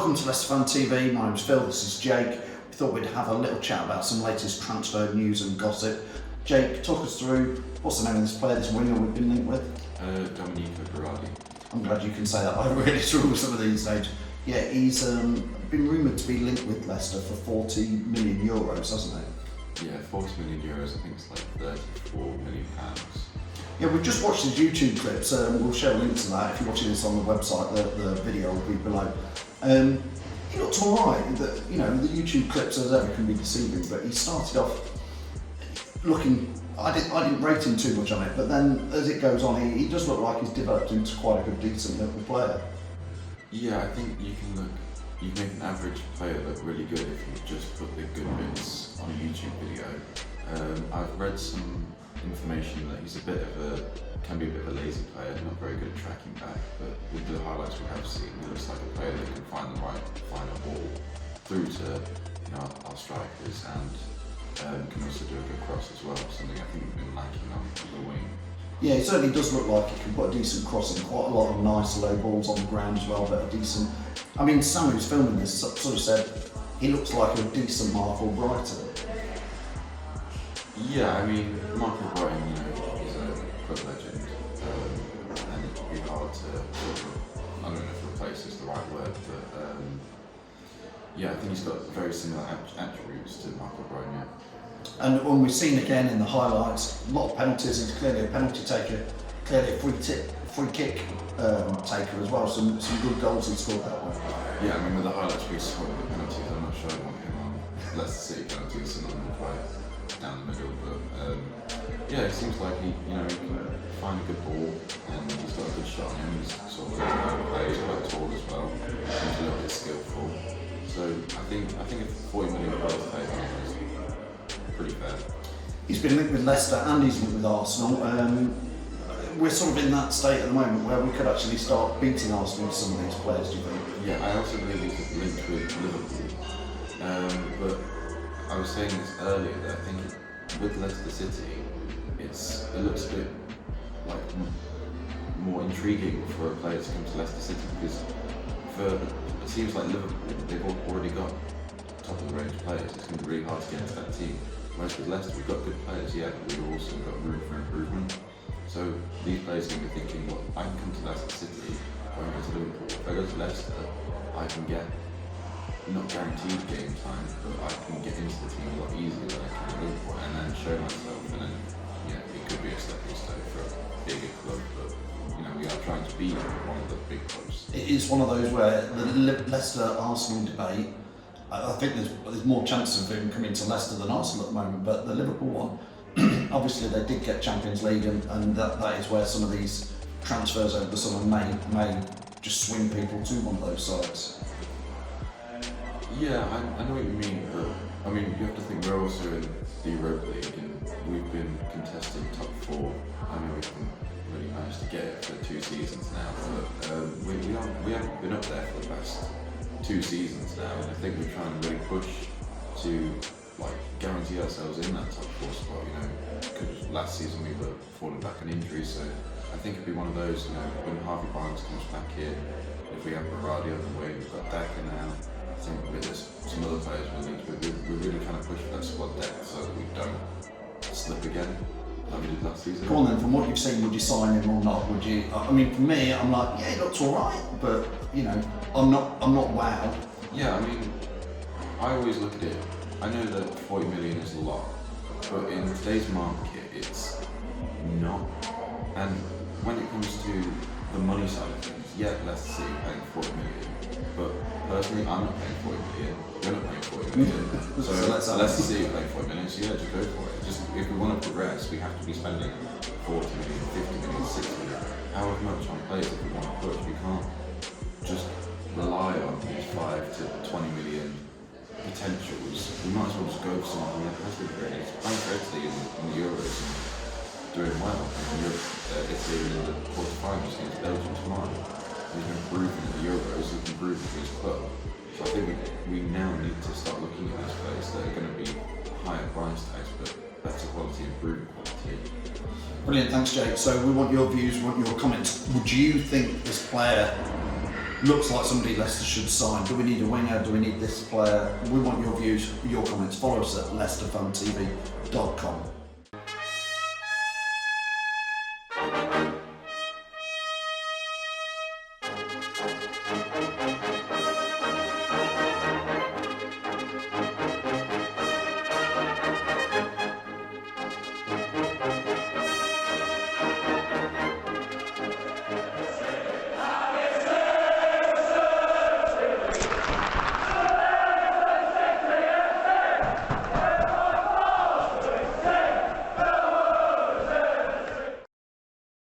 Welcome to Leicester Fan TV. My name's Phil, this is Jake. We thought we'd have a little chat about some latest transfer news and gossip. Jake, talk us through what's the name of this player, this winger we've been linked with? Domenico Berardi. I'm glad you can say that. I really struggle with some of these names. Yeah, he's been rumoured to be linked with Leicester for 40 million euros, hasn't he? Yeah, 40 million euros, I think it's like 34 million pounds. Yeah, we've just watched his YouTube clips. We'll share a link to that if you're watching this on the website. The video will be below. He looked alright. The YouTube clips as ever can be deceiving, but he started off looking. I didn't rate him too much on it, but then as it goes on, he does look like he's developed into quite a good, decent little player. Yeah, I think you can make an average player look really good if you just put the good bits on a YouTube video. I've read some information that he's can be a bit of a lazy player, not very good at tracking back, but with the highlights we have seen, he looks like a player that can find the right final ball through to our strikers and can also do a good cross as well, something I think we've been lacking on the wing. Yeah, it certainly does look like he can put a decent cross in, quite a lot of nice low balls on the ground as well, but a decent. I mean, Sam, who's filming this, sort of said he looks like a decent Marco Brighton. Yeah, I mean, Marco Brighton, he's a club legend, and it'd be hard to I don't know if replace is the right word, but yeah, I think he's got very similar attributes to Marco Brighton, yeah. And when we've seen again in the highlights, a lot of penalties. He's clearly a penalty taker, clearly a free kick taker as well. Some good goals he scored that way. Yeah, I mean, with the highlights we saw with the penalties, I'm not sure I want him on Leicester City penalties and on quite down the middle. But yeah, it seems like he can find a good ball and he's got a good shot on him. He's sort of he's quite tall as well. Seems a little bit skillful. So I think a 40 million price tag on him is pretty fair. He's been linked with Leicester and he's linked with Arsenal. We're sort of in that state at the moment where we could actually start beating Arsenal with some of these players, do you think? Yeah, I also believe he's linked with Liverpool. But I was saying this earlier that I think with Leicester City, it looks a bit like more intriguing for a player to come to Leicester City because it seems like Liverpool, they've already got top of the range players. It's going to be really hard to get into that team. Whereas with Leicester, we've got good players, yeah, but we've also got room for improvement. So these players are going to be thinking, well, I can come to Leicester City, or I can go to Liverpool. If I go to Leicester, I can get, not guaranteed game time, but I can get into the team a lot easier than I can at Liverpool, and then show myself, and then, it could be a stepping stone for a bigger club, but we are trying to be one of the big clubs. It is one of those where the Leicester-Arsenal debate, I think there's more chance of him coming to Leicester than Arsenal at the moment, but the Liverpool one, obviously they did get Champions League and that is where some of these transfers over the summer may just swing people to one of those sides. Yeah, I know what you mean, but I mean you have to think we're also in the Europa League and we've been contesting top 4. I mean we haven't really managed to get it for 2 seasons now, but we haven't been up there for the past 2 seasons now, and I think we're trying to really push to guarantee ourselves in that top 4 spot. Because last season we were falling back on injuries, so I think it'd be one of those. When Harvey Barnes comes back in, if we have Berardi on the way, we've got Daka now. I think with some other players we're really trying to push for that squad depth so that we don't slip again like we did last season. Go on then, from what you've seen, would you sign him or not? Would you? I mean, for me, I'm like, yeah, he looks alright, but I'm not wow. Yeah, I mean, I always look at it. I know that 40 million is a lot, but in today's market, it's not. And when it comes to the money side of things, yeah, Leicester City paying 40 million, but personally, I'm not paying 40 million. We're not paying 40 million. So Leicester City paying 40 million, so yeah, just go for it. Just if we want to progress, we have to be spending 40 million, 50 million, 60 million, however much on players if we want to push. We can't just rely on these 5 to 20 million potentials. We might as well just go for someone that has been great. It's playing for Italy in the Euros and doing well. Italy in the quarterfinals against Belgium tomorrow. He's been improving at the Euros, he's improving for his club. So I think we now need to start looking at these players that are going to be higher price tags but better quality, improved quality. Brilliant, thanks Jake. So we want your views, we want your comments. Would you think this player looks like somebody Leicester should sign. Do we need a winger? Do we need this player? We want your views, your comments. Follow us at leicesterfantv.com.